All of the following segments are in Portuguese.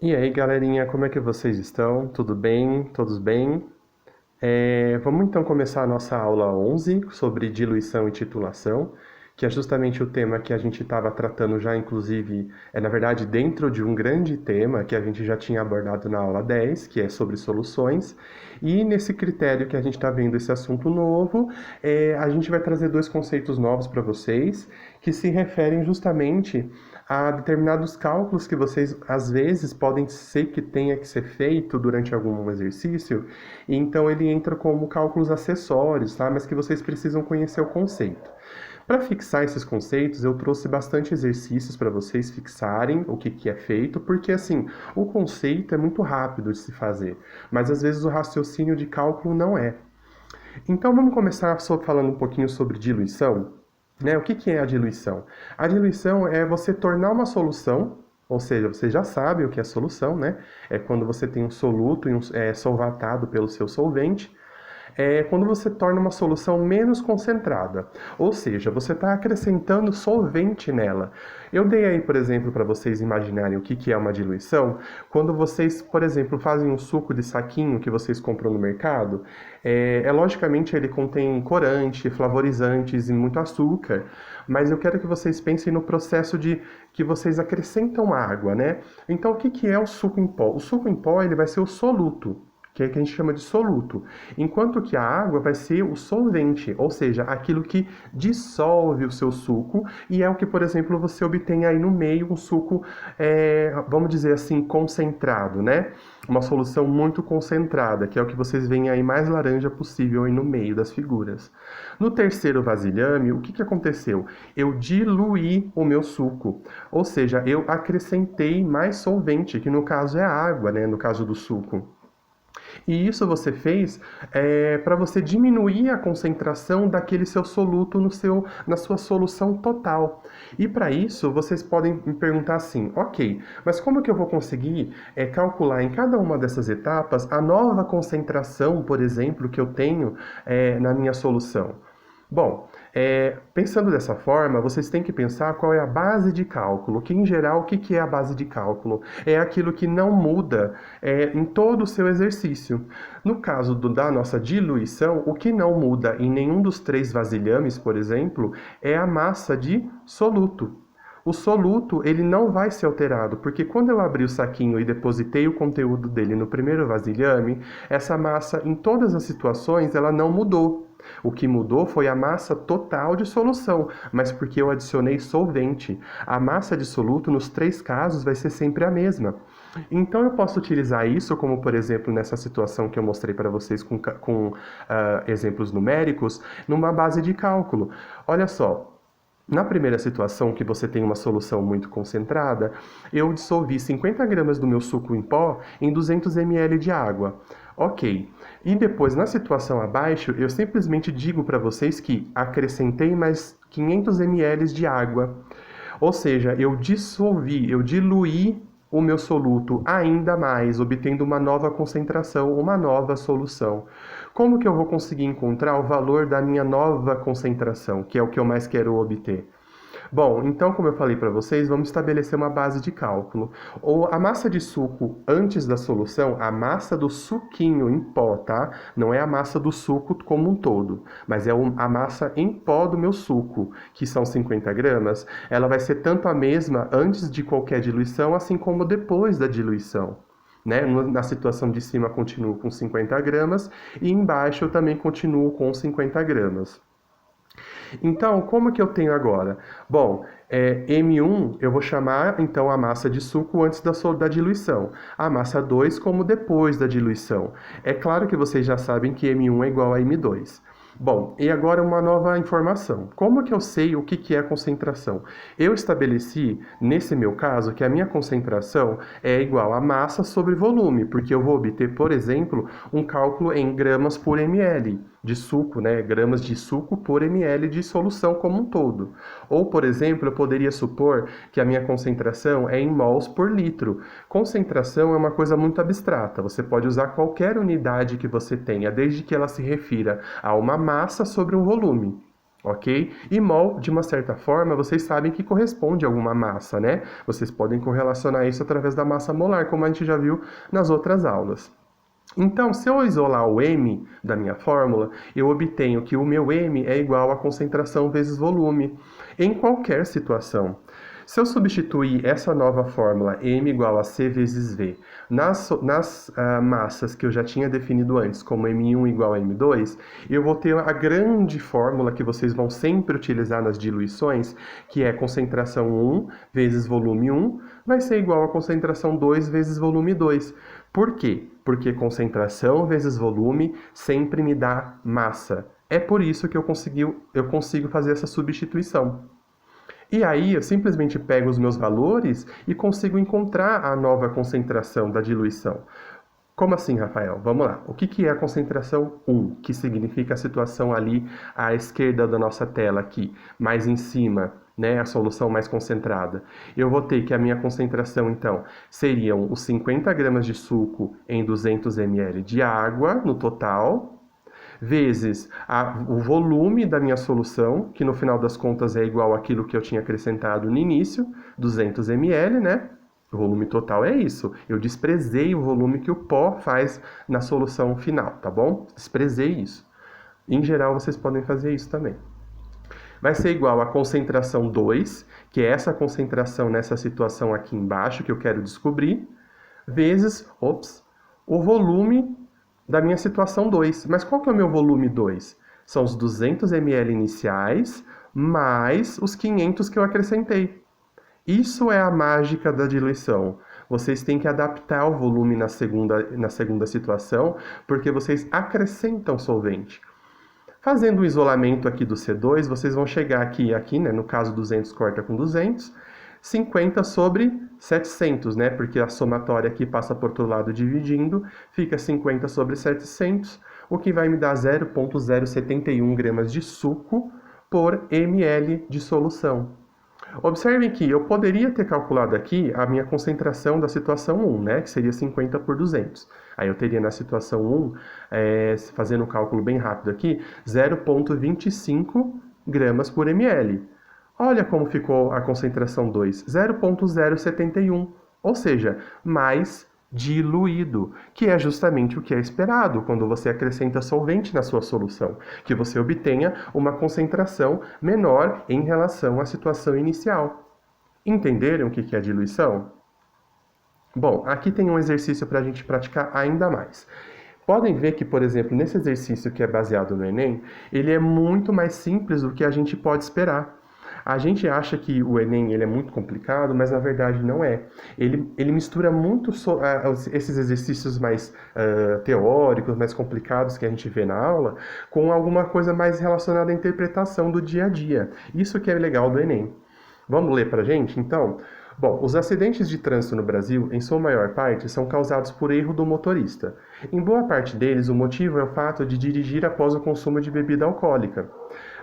E aí, galerinha, como é que vocês estão? Tudo bem? Todos bem? Vamos então começar a nossa aula 11 sobre diluição e titulação, que é justamente o tema que a gente estava tratando já, inclusive, na verdade, dentro de um grande tema que a gente já tinha abordado na aula 10, que é sobre soluções. E nesse critério que a gente está vendo esse assunto novo, a gente vai trazer dois conceitos novos para vocês, que se referem justamente a determinados cálculos que vocês, às vezes, podem ser que tenha que ser feito durante algum exercício, e então ele entra como cálculos acessórios, tá? Mas que vocês precisam conhecer o conceito. Para fixar esses conceitos, eu trouxe bastante exercícios para vocês fixarem o que é feito, porque assim, o conceito é muito rápido de se fazer, mas às vezes o raciocínio de cálculo não é. Então vamos começar falando um pouquinho sobre diluição, né? O que é a diluição? A diluição é você tornar uma solução, ou seja, você já sabe o que é solução, né? É quando você tem um soluto solvatado pelo seu solvente, quando você torna uma solução menos concentrada. Ou seja, você está acrescentando solvente nela. Eu dei aí, por exemplo, para vocês imaginarem o que é uma diluição. Quando vocês, por exemplo, fazem um suco de saquinho que vocês compram no mercado, logicamente ele contém corante, flavorizantes e muito açúcar. Mas eu quero que vocês pensem no processo de que vocês acrescentam água, né? Então, o que é o suco em pó? O suco em pó ele vai ser o soluto, que é o que a gente chama de soluto, enquanto que a água vai ser o solvente, ou seja, aquilo que dissolve o seu suco, e é o que, por exemplo, você obtém aí no meio um suco, vamos dizer assim, concentrado, né? Uma solução muito concentrada, que é o que vocês veem aí mais laranja possível aí no meio das figuras. No terceiro vasilhame, o que aconteceu? Eu diluí o meu suco, ou seja, eu acrescentei mais solvente, que no caso é a água, né? No caso do suco. E isso você fez para você diminuir a concentração daquele seu soluto na sua solução total. E para isso, vocês podem me perguntar assim, ok, mas como que eu vou conseguir calcular em cada uma dessas etapas a nova concentração, por exemplo, que eu tenho na minha solução? Bom, pensando dessa forma, vocês têm que pensar qual é a base de cálculo, que em geral, o que é a base de cálculo? É aquilo que não muda em todo o seu exercício. No caso da nossa diluição, o que não muda em nenhum dos três vasilhames, por exemplo, é a massa de soluto. O soluto, ele não vai ser alterado, porque quando eu abri o saquinho e depositei o conteúdo dele no primeiro vasilhame, essa massa, em todas as situações, ela não mudou. O que mudou foi a massa total de solução, mas porque eu adicionei solvente. A massa de soluto, nos três casos, vai ser sempre a mesma. Então eu posso utilizar isso, como por exemplo nessa situação que eu mostrei para vocês com exemplos numéricos, numa base de cálculo. Olha só, na primeira situação, que você tem uma solução muito concentrada, eu dissolvi 50 gramas do meu suco em pó em 200 ml de água. Ok. E depois, na situação abaixo, eu simplesmente digo para vocês que acrescentei mais 500 ml de água. Ou seja, eu dissolvi, eu diluí o meu soluto ainda mais, obtendo uma nova concentração, uma nova solução. Como que eu vou conseguir encontrar o valor da minha nova concentração, que é o que eu mais quero obter? Bom, então, como eu falei para vocês, vamos estabelecer uma base de cálculo. Ou a massa de suco antes da solução, a massa do suquinho em pó, tá? Não é a massa do suco como um todo, mas é a massa em pó do meu suco, que são 50 gramas. Ela vai ser tanto a mesma antes de qualquer diluição, assim como depois da diluição. Né? Na situação de cima, continuo com 50 gramas e embaixo eu também continuo com 50 gramas. Então, como que eu tenho agora? Bom, M1 eu vou chamar então a massa de suco antes da diluição. A massa 2 como depois da diluição. É claro que vocês já sabem que M1 é igual a M2. Bom, e agora uma nova informação. Como que eu sei o que é concentração? Eu estabeleci, nesse meu caso, que a minha concentração é igual a massa sobre volume, porque eu vou obter, por exemplo, um cálculo em gramas por ml de suco, né? Gramas de suco por ml de solução como um todo. Ou, por exemplo, eu poderia supor que a minha concentração é em mols por litro. Concentração é uma coisa muito abstrata. Você pode usar qualquer unidade que você tenha, desde que ela se refira a uma massa sobre um volume. ok? E mol, de uma certa forma, vocês sabem que corresponde a alguma massa, né? Vocês podem correlacionar isso através da massa molar, como a gente já viu nas outras aulas. Então, se eu isolar o M da minha fórmula, eu obtenho que o meu M é igual a concentração vezes volume, em qualquer situação. Se eu substituir essa nova fórmula, M igual a C vezes V, nas massas que eu já tinha definido antes, como M1 igual a M2, eu vou ter a grande fórmula que vocês vão sempre utilizar nas diluições, que é concentração 1 vezes volume 1, vai ser igual a concentração 2 vezes volume 2. Por quê? Porque concentração vezes volume sempre me dá massa. É por isso que eu consigo fazer essa substituição. E aí eu simplesmente pego os meus valores e consigo encontrar a nova concentração da diluição. Como assim, Rafael? Vamos lá. O que é a concentração 1, que significa a situação ali à esquerda da nossa tela aqui, mais em cima, né, a solução mais concentrada? Eu vou ter que a minha concentração, então, seriam os 50 gramas de suco em 200 ml de água no total, vezes o volume da minha solução, que no final das contas é igual àquilo que eu tinha acrescentado no início, 200 ml, né? O volume total é isso. Eu desprezei o volume que o pó faz na solução final, tá bom? Desprezei isso. Em geral, vocês podem fazer isso também. Vai ser igual a concentração 2, que é essa concentração nessa situação aqui embaixo que eu quero descobrir, vezes, o volume da minha situação 2. Mas qual que é o meu volume 2? São os 200 ml iniciais, mais os 500 que eu acrescentei. Isso é a mágica da diluição. Vocês têm que adaptar o volume na segunda situação, porque vocês acrescentam solvente. Fazendo o isolamento aqui do C2, vocês vão chegar aqui, né, no caso 200 corta com 200, 50 sobre 700, né, porque a somatória aqui passa por outro lado dividindo, fica 50 sobre 700, o que vai me dar 0,071 gramas de suco por ml de solução. Observem que eu poderia ter calculado aqui a minha concentração da situação 1, né, que seria 50 por 200. Aí eu teria na situação 1, fazendo o cálculo bem rápido aqui, 0,25 gramas por ml. Olha como ficou a concentração 2, 0,071, ou seja, mais diluído, que é justamente o que é esperado quando você acrescenta solvente na sua solução, que você obtenha uma concentração menor em relação à situação inicial. Entenderam o que é diluição? Bom, aqui tem um exercício para a gente praticar ainda mais. Podem ver que, por exemplo, nesse exercício que é baseado no Enem, ele é muito mais simples do que a gente pode esperar. A gente acha que o Enem ele é muito complicado, mas na verdade não é. Ele mistura muito esses exercícios mais teóricos, mais complicados que a gente vê na aula, com alguma coisa mais relacionada à interpretação do dia a dia. Isso que é legal do Enem. Vamos ler pra gente, então? Bom, os acidentes de trânsito no Brasil, em sua maior parte, são causados por erro do motorista. Em boa parte deles, o motivo é o fato de dirigir após o consumo de bebida alcoólica.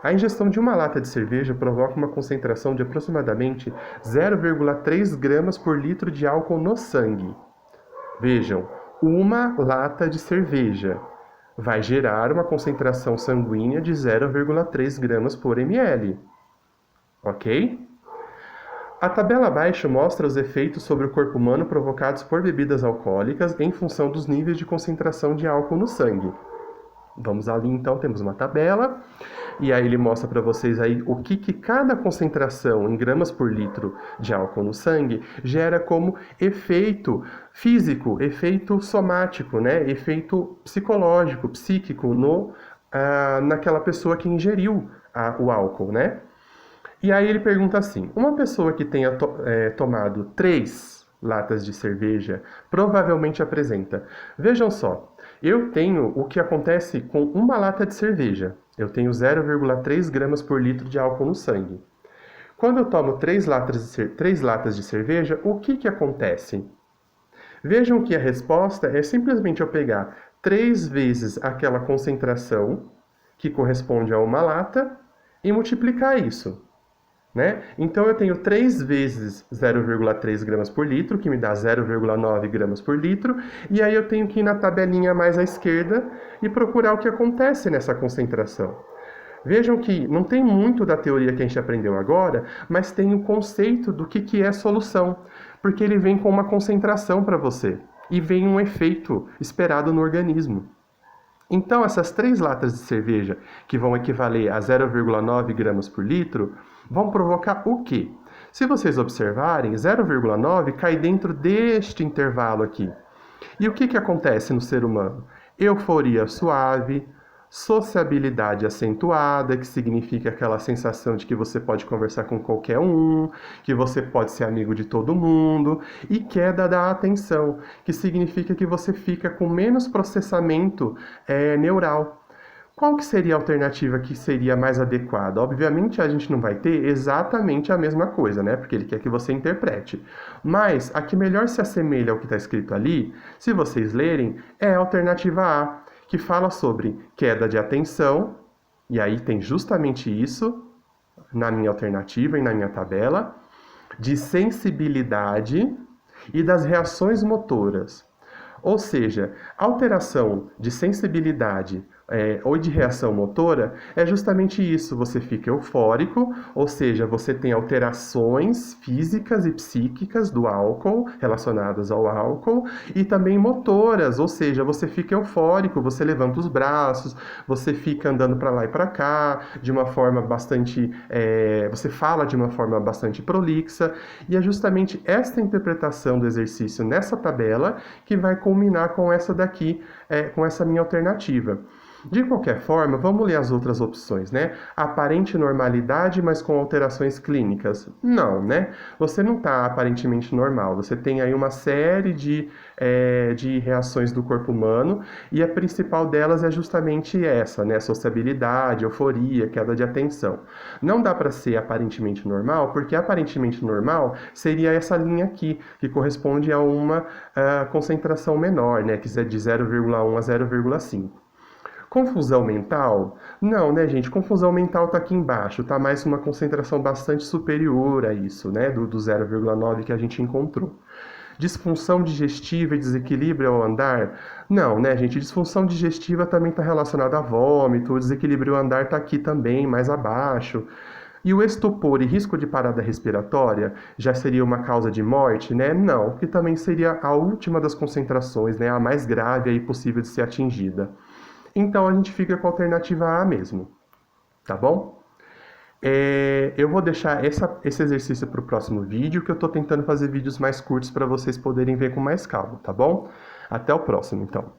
A ingestão de uma lata de cerveja provoca uma concentração de aproximadamente 0,3 gramas por litro de álcool no sangue. Vejam, uma lata de cerveja vai gerar uma concentração sanguínea de 0,3 gramas por ml. Ok? A tabela abaixo mostra os efeitos sobre o corpo humano provocados por bebidas alcoólicas em função dos níveis de concentração de álcool no sangue. Vamos ali então, temos uma tabela, e aí ele mostra para vocês aí o que cada concentração em gramas por litro de álcool no sangue gera como efeito físico, efeito somático, né? Efeito psicológico, psíquico naquela pessoa que ingeriu o álcool, né? E aí ele pergunta assim, uma pessoa que tenha tomado 3 latas de cerveja provavelmente apresenta. Vejam só, eu tenho o que acontece com uma lata de cerveja. Eu tenho 0,3 gramas por litro de álcool no sangue. Quando eu tomo 3 latas de cerveja, o que acontece? Vejam que a resposta é simplesmente eu pegar 3 vezes aquela concentração, que corresponde a uma lata, e multiplicar isso. Né? Então eu tenho 3 vezes 0,3 gramas por litro, que me dá 0,9 gramas por litro, e aí eu tenho que ir na tabelinha mais à esquerda e procurar o que acontece nessa concentração. Vejam que não tem muito da teoria que a gente aprendeu agora, mas tem o conceito do que é solução, porque ele vem com uma concentração para você e vem um efeito esperado no organismo. Então, essas 3 latas de cerveja, que vão equivaler a 0,9 gramas por litro, vão provocar o quê? Se vocês observarem, 0,9 cai dentro deste intervalo aqui. E o que acontece no ser humano? Euforia suave, sociabilidade acentuada, que significa aquela sensação de que você pode conversar com qualquer um, que você pode ser amigo de todo mundo, e queda da atenção, que significa que você fica com menos processamento neural. Qual que seria a alternativa que seria mais adequada? Obviamente a gente não vai ter exatamente a mesma coisa, né? Porque ele quer que você interprete. Mas a que melhor se assemelha ao que está escrito ali, se vocês lerem, é a alternativa A, que fala sobre queda de atenção, e aí tem justamente isso na minha alternativa e na minha tabela, de sensibilidade e das reações motoras. Ou seja, alteração de sensibilidade ou de reação motora é justamente isso. Você fica eufórico, ou seja, você tem alterações físicas e psíquicas do álcool, relacionadas ao álcool, e também motoras, ou seja, você fica eufórico, você levanta os braços, você fica andando para lá e para cá, de uma forma bastante... você fala de uma forma bastante prolixa, e é justamente esta interpretação do exercício nessa tabela que vai culminar com essa daqui, com essa minha alternativa. De qualquer forma, vamos ler as outras opções, né? Aparente normalidade, mas com alterações clínicas. Não, né? Você não está aparentemente normal. Você tem aí uma série de reações do corpo humano e a principal delas é justamente essa, né? Sociabilidade, euforia, queda de atenção. Não dá para ser aparentemente normal, porque aparentemente normal seria essa linha aqui, que corresponde a uma concentração menor, né? Que é de 0,1 a 0,5. Confusão mental? Não, né, gente? Confusão mental tá aqui embaixo, tá mais uma concentração bastante superior a isso, né, do 0,9 que a gente encontrou. Disfunção digestiva e desequilíbrio ao andar? Não, né, gente? Disfunção digestiva também está relacionada a vômito, o desequilíbrio ao andar está aqui também, mais abaixo. E o estupor e risco de parada respiratória já seria uma causa de morte, né? Não, porque também seria a última das concentrações, né, a mais grave aí possível de ser atingida. Então a gente fica com a alternativa A mesmo, tá bom? Eu vou deixar esse exercício para o próximo vídeo, que eu estou tentando fazer vídeos mais curtos para vocês poderem ver com mais calma, tá bom? Até o próximo, então.